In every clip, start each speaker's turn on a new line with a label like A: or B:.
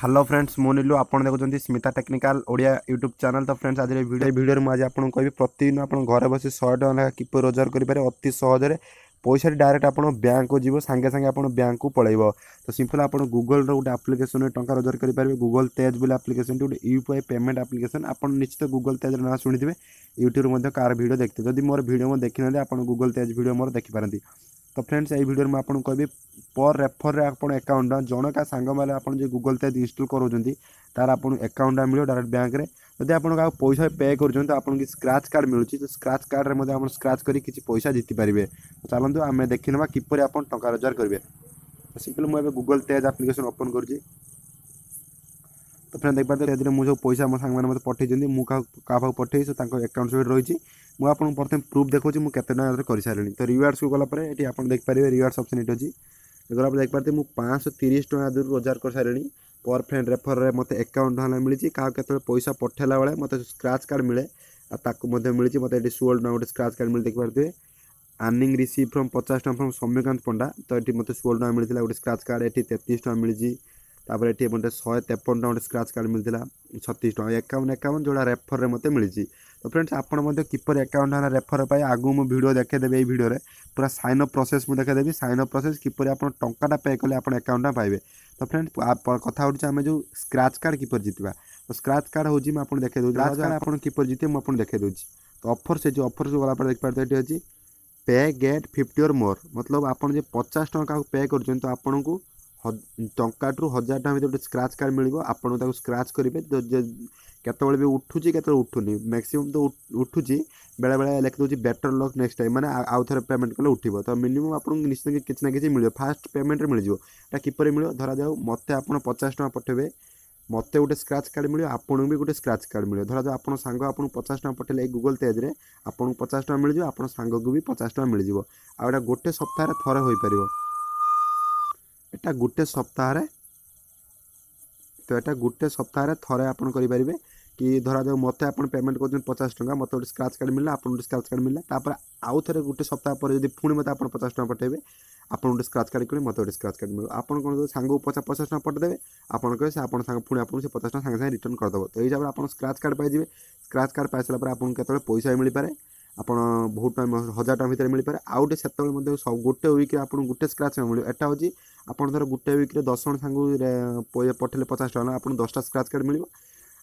A: Hello friends मु नीलू आपन देखुछंती Smita technical Odia YouTube channel. तो फ्रेंड्स आज वीडियो में आज आपन कहबी प्रतिदिन आपन घर बसी 100 टका किपर रोजगार करें अति सहज पैसा डायरेक्ट आप बैंक को जीव सांगे सांगे आप बैंक को पलैब। तो सिंपल आप गूगल गोटे आप्लिकेशन टका रोजगार करेंगे गूगल तेज बोले आप्लिकेशन गोटे यूपीआई पेमेंट आप्लिकेशन आप निश्चित गूगल तेज ना शुणिथे यूट्यूब कार वीडियो देखते जदि मोर वीडियो देखी ना आप गूगल तेज वीडियो मोर देखिपारती। तो फ्रेंड्स यही वीडियो में आपको कहबी पर रेफर रे आपन अकाउंट जन का सांग मैंने आप गूगल तेज इंस्टॉल करोजंती तार आपन अकाउंट मिलो डायरेक्ट बैंक रे जदि आपन का पैसा पे कर तो आपन की स्क्रैच कार्ड मिलुची तो स्क्रैच कार्ड रे मध्ये आपन स्क्रैच करी किछि पैसा जीति पारिबे। तो चलंतु आमे देखि नबा किपरि आपन टका रोजगार करिवे। तो सिंपल मु एबे गूगल तेज एप्लीकेशन ओपन करछि। तो फ्रेंड देख पाते तेज रे मु जो पैसा मो सांग माने मते पठै मु का पठै सो तांको अकाउंट से रहिछि मु आपन प्रथम प्रूफ देखौछि मु केते टका कर सारिनी। तो रिवार्ड्स को गला परे एठी आपन देख पारिबे रिवार्ड्स ऑप्शन एठी अछि गला पर देख पाते मु 530 टका दूर रोजगार कर सारिनी। पर फ्रेंड रेफर रे मते अकाउंट हला मिलिछि का केते पैसा पठेला बेले मते स्क्रैच कार्ड मिले आ ताको मते मिलिछि मते एठी 16 टका गोटे स्क्रैच कार्ड मिल देख पारते अर्निंग रिसीव फ्रॉम 50 टका फ्रॉम सौम्यकांत पंडा। तो एठी मते 16 टका मिलिथिला गोटे स्क्रैच कार्ड एठी 33 टका मिलिछि तापर एठी मते 153 टका गोटे स्क्रैच कार्ड मिलिथिला 36 टका 51 जोड़ा रेफर रे मते मिलिछि। तो फ्रेंड्स आपण मते किपर अकाउंट हला रेफर पाई आगु मु वीडियो देखे देबे ए वीडियो रे पूरा साइन अप प्रोसेस मु देखे देबी साइन अप प्रोसेस किपर आपण टंकाटा पे कले आपण अकाउंट पाइबे। तो फ्रेंड्स कथा होछि आमे जो स्क्रैच कार्ड किपर जितबा तो स्क्रैच कार्ड होछि मैं आपण देखे दउ स्क्रैच कार्ड आपण किपर जिते मु आपण देखे दउछि। तो ऑफर से जो ऑफर से वाला पर देख पाते एठी अछि पे गेट 50 और मोर मतलब आपण जे 50 टका पे करछन तो आपण को टंका टू 1000 टका भीतर स्क्रैच कार्ड मिलिबो आपण ताको स्क्रैच करिवे तो केतबेले भी उठुची केतबेले उठुनी मैक्सिमम तो उठुची बेले बेले लिख दउची बेटर लक नेक्स्ट टाइम माने आउ थरे पेमेंट कले उठिबो। तो मिनिमम आपन निश्चित किछ ना किछ मिलियो फास्ट पेमेंट रे मिल जिवो एटा किपरि मिलियो धरा जाऊ मते आपन 50 टका पठेबे मते गोटे स्क्रैच कार्ड मिलियो आपन भी गोटे स्क्रैच कार्ड मिलियो धरा जाऊ आपन सांग आपन 50 टका पठेले गूगल तेज रे आपन 50 टका मिल जिवो आपन सांग को भी 50 टका मिल जिवो आ एटा गोटे सप्ताह रे थरे होई परिबो एटा गोटे सप्ताह रे। तो एटा गोटे सप्ताह रे थरे आपन करि परिबे कि धरा जाऊ मते आपन पेमेंट कर 50 टका मते गोटे स्क्रैच कार्ड मिलला आपन गोटे स्क्रैच कार्ड मिलला तापर आउ थरे गोटे सप्ताह पर यदि पुणी मते आपन 50 टका पठेबे आपन गोटे स्क्रैच कार्ड करी मते गोटे स्क्रैच कार्ड मिल आपन कोन सांग 50 टका पठ देबे आपन कहे से आपन सांग पुणी आपन से 50 टका सांग रिटर्न कर दबो। तो एई हिसाब रे आपन स्क्रैच कार्ड पाइ जिवे स्क्रैच कार्ड पाइ सला पर आपन केतले पैसा मिल पारे आपन बहुत टाइम 1000 टका भीतर मिल पारे आउ गोटे सेतबे मते सब गोटे वीक रे आपन गोटे स्क्रैच मिल एटा होची आपन धर गोटे वीक रे 10 जण सांग पठेले 50 टका आपन 10 टा स्क्रैच कार्ड मिलिबो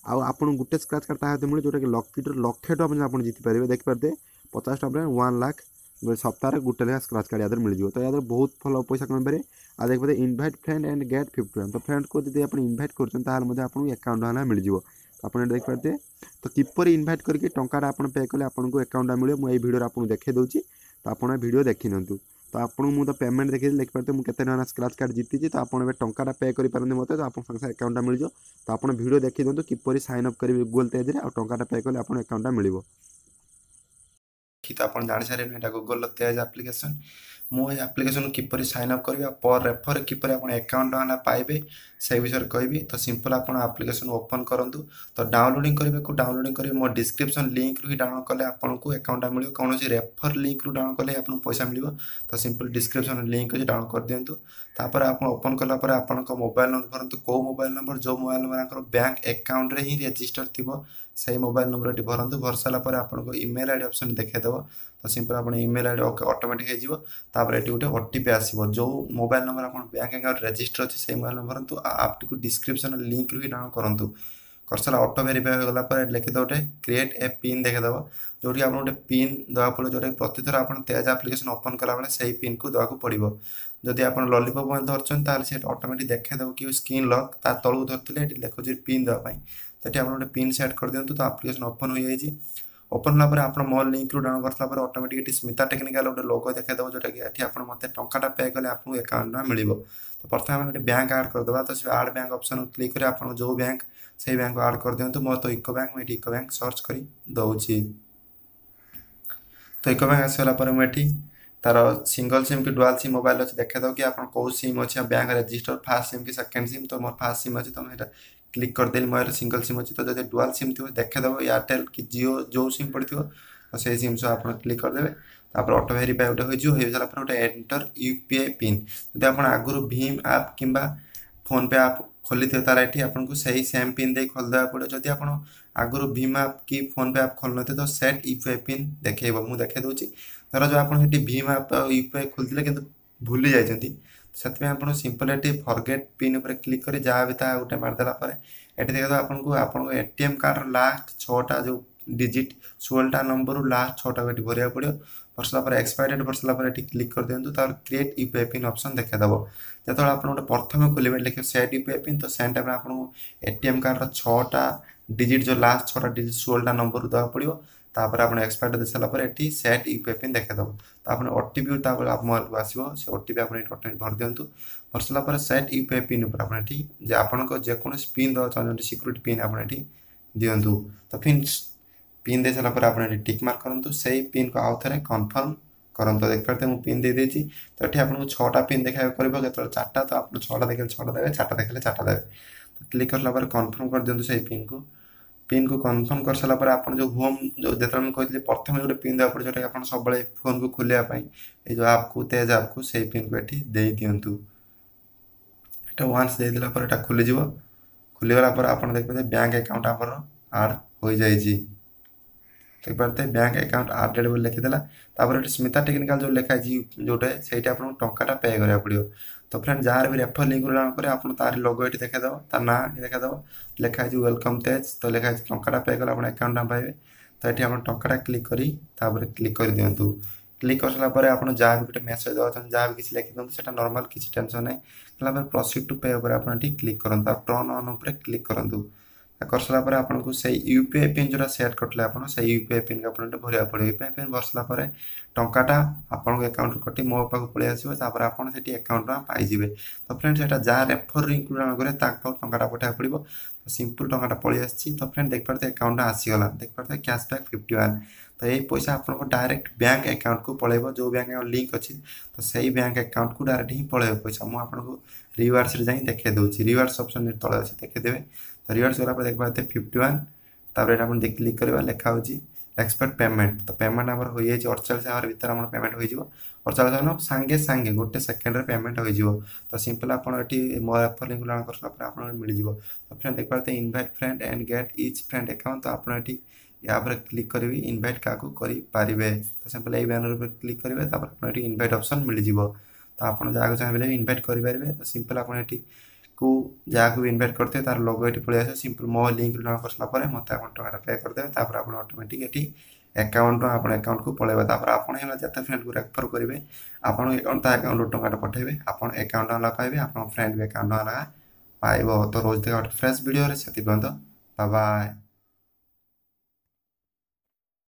A: आउ आपन गुटे स्क्रैच कार्ड ताहाते मिले जोटा कि लकी लक्षे टका आप जीति पारे देख पारे 50 टका 1 लाख सप्ताह गुटे लेखा स्क्रैच कार्ड याद मिल जाए। तो याद बहुत भल पैसा कमाई पारे आ देख पारे इनभाइट फ्रेंड एंड गेट 50। तो फ्रेंड को जब आप इनभाइट कर अकाउंट वाला मिल जाए। तो आप देख पारे तो किपर इनभाइट करके टंका पे कले आपको अकाउंट मिले मुझे वीडियो आपको देखे दूसरी। तो आप वीडियो देखी नि तो आपको मुझे पेमेंट देखिए देख पारे मुझे केते स्क्रैच कार्ड जीती तो आप टंका पे करें मत तो आप सागे अकाउंट मिल जाए। तो आप वीडियो देखी दिखाँ किपर साइन अप करेंगे गूगल तेज रे टंका पे कले आप अकाउंट मिल तो आप जानी सारे यहाँ गूगल तेज आप्लिकेसन मु आप्लिकेसन किपर साइन अप करी पर रेफर किपर आप अकाउंट वाला पाइबे से विषय कहबी। तो सिंपल आप आप्लिकेसन ओपन करूँ तो डाउनलोडिंग करेंगे को डाउनलोडिंग करेंगे मो डिस्क्रिप्शन लिंक रू ही डाउनलोड कले आपको अकाउंट मिले कौन रेफर लिंक रू डाउनलोड कले आपको पैसा मिल। तो सिंपल डिस्क्रिप्शन लिंक अच्छे डाउनलोड कर दिंतु तापर आप ओपन कलापर आप मोबाइल नंबर भरतु कौ मोबाइल नंबर जो मोबाइल नंबर बैंक अकाउंट रे ही रजिस्टर थी से मोबाइल नंबर ये भरतु भर सारापर आपको इमेल आईडी ऑप्शन देखेदेव। तो सिंपल आप इमेल आईडी ऑटोमेटिक होपर ये गोटे ओटीपी आसो जो मोबाइल नंबर आप बैंक अकाउंट रजिस्टर अच्छे से मोबाइल नंबर भरतु आप डिस्क्रिप्शन लिंक रू ही डाउनलोड करूँ कर सारा ऑटो वेरीफाई हो गला लिखिद गोटे क्रिएट ए पिन देखेदेव जो आप गोटे पिन देवा पड़े जो प्रति थर आप तेज आप्लिकेसन ओपन कला बेले से पिन को देवाक पड़ो जदि आप लॉलीपॉप धरते से ऑटोमेटिक देखेदेव कि स्क्रीन लॉक ता तलू धरते लिखुचे पिन देवाई। तो ये आप गोटे पिन सेट कर दिंतु तो आप्लिकेसन ओपन हो जाए ओपन होगा आप मो लिंक रू डाउनलोड करता ऑटोमेटिक स्मिता टेक्निकल गोटे लोगो देखेदेव जोटा कि ये आप मत टाटा पे कले आपको अकाउंट मिल। तो प्रथम आम गोटे बैंक आड करदे तो से आड बैंक ऑप्शन क्लिक कर आप जो बैंक से बैंक को आड कर दिंतु मोर तो इको बैंक मुझे इको बैंक सर्च कर दौची। तो इको बैंक आसगला मुझे तार सिंगल सिम कि डुआल सिम मोबाइल अच्छे देखेद कि आप कौ सिम अच्छे बैंक रजिस्टर फास्ट सिम कि सेकेंड सिम। तो मोर फास्ट सिम अच्छे तो मुझे क्लिक करदेली मोर सिंगल सिम अच्छे। तो जब डुआल सिम थी देखेदेव एयरटेल कि जियो जो सिम पड़ो तो से सिम सब आप क्लिक करदे तापर ऑटो वेरीफाई गोटे हो सारापर गोटे एंटर यूपीआई पिन जब आप आगुरी भीम आप कि फोन पे आप खोली थे तार ये आपको सही सेम पिन दे खोलदेवा पड़ो जदि आप आगु भीम आप कि फोन पे आप खोल थे तो सेट यूपीआई पिन देखो मुझे देखे दूसरी धर जो आप भीम आप यूपीआई खोलते कि भूली जाती से आप सिंपल ये फरगेट पिन उपर क्लिक कर जहाँ भी था गोटे मारदेला ये देखो आपको एटीएम कार्ड लास्ट 6टा जो डिजिट 16टा नंबर लास्ट 6टा को भरवा पड़ो भरसापर एक्सपायर डेट भरसा क्लिक कर दिखाँ तार क्रिएट यूपीआई पिन ऑप्शन देखेदेव जो आप गोटे प्रथम खोलेंगे लिखे सेट यूपीआई पिन तो सेम टाइम आपको एटीएम कार्ड 6टा डिजिट जो लास्ट 6टा डिजिट 16टा नंबर देवा पड़ो तापर आप एक्सपायर दे सारापर ये सेट यूपीआई पिन देखेदेव तो आप ओटीपी आप मोबाइल को आसो से ओटीपी आप भर दिंतु भर सारापर सेट यूपीआई पिन उपर आपको जेकोसी पिन देवा चाहते सिक्यूरीटी पिन आप दिंतु तो फिर पिन दे सारापर आप टिक मार्क करूँ से पिन को आउ थे कन्फर्म करूँ देख पाते मुझे पिन दे देती तो ये आपको 6टा पिन देखा कर 4टा तो आप 6टा देखे 6टा देवे 4टा देखे 4टा देवे तो क्लिक कर सारापर कन्फर्म कर दिंतु से पिन को कन्फर्म कर सारापर आप जो होम जो जो कहते प्रथम जो पिन देवा पड़े जो सब फोन को खोलियापाई ये जो आप को तेज आप को से पिन को ये दे दिंतु ये वन्स देदेला खोलीज खोलीगला आप देखते बैंक अकाउंट आमर आड हो जाए देखते बैंक अकाउंट आडेड बोली लिखीदेला स्मिता टेक्निकल जो लिखा जोटे से टाटा पे करा पड़ो तो फ्रेंड जहाँ भी रेफर लिंक आप तार लोगो ये देखेदेव तार ना देखेदेव लिखाई वेलकम तेज तो लिखाई टाटा पे कले आप अकाउंट पाइबे तो ये आप टाटा क्लिक कर क्लिक कर दिंतु क्लिक कर सारापर आप जहाँ भी गोटे मेसेज देवा चाहते जहाँ भी किसी लिखि दिखाँ से नॉर्मल किसी टेंशन नहीं प्रोसीड टू पे उपर आप क्लिक करूँ टर्न ऑन उपर क्लिक करूँ कर सारापर आपको से यूपीआई पिन जो सेट करते आप यूपीआई पिन को आप भरवा पड़ो यूपीआई पिन भर सारापर टाटा आपको अकाउंट कटी मो पाक पलि आसो आपड़ी अकाउंट पाइबे तो फ्रेंड से जहाँ रेफर लिंक करें टाटा पठा पड़ो तो सिंपल टाटा पलि आसी तो फ्रेंड देख पाते अकाउंट आसीगला देख पाते कैशबैक 51 तो ये पैसा आपको डायरेक्ट बैंक अकाउंट को पलैब जो बैंक अकाउंट लिंक अच्छी तो सही बैंक अकाउंट को डायरेक्ट ही पलैब पैसा मुझे आपको रिवार्ड्स जाए देखे दूसरी रिवार्ड्स ऑप्शन तले अच्छे देखेदेवे तो रिवार्ड्स गला देख पाते 51 तापर आप क्लिक करवा लिखा हो एक्सपेक्ट पेमेंट तो पेमेंट आम हो 48 आवर भर आम पेमेंट हो 48 आवर सांगे सांगे गोटे सेकेंड पेमेंट हो तो सिंपल आप मो रेफर लिंक कर आप मिल तो फ्रेंड देख पाते invite friend and get each friend account तो आप या पर क्लिक करी इनवाइट क्या करेंगे तो सिंपल ये बैनर पर क्लिक करेंगे आप इनवाइट ऑप्शन मिल जाव तो आप जहाँ चाहिए इनवाइट करेंगे तो सिंपल आप को जहाँ को भी इनवाइट करते तार लोगो ये पलि आस सिंपल मो लिंक कर सारापर मत टाटा पे करदे आप ऑटोमेटिक ये अकाउंट आप अकाउंट को पलैब आप जिते फ्रेंड को रेफर करेंगे आपन अकाउंट अकाउंट टाटा पठेबे आप अकाउंट वाला पाइबे आप फ्रेंड भी अकाउंट वाला पाइब तो रोज देखा फ्रेश वीडियो से बाय बाय।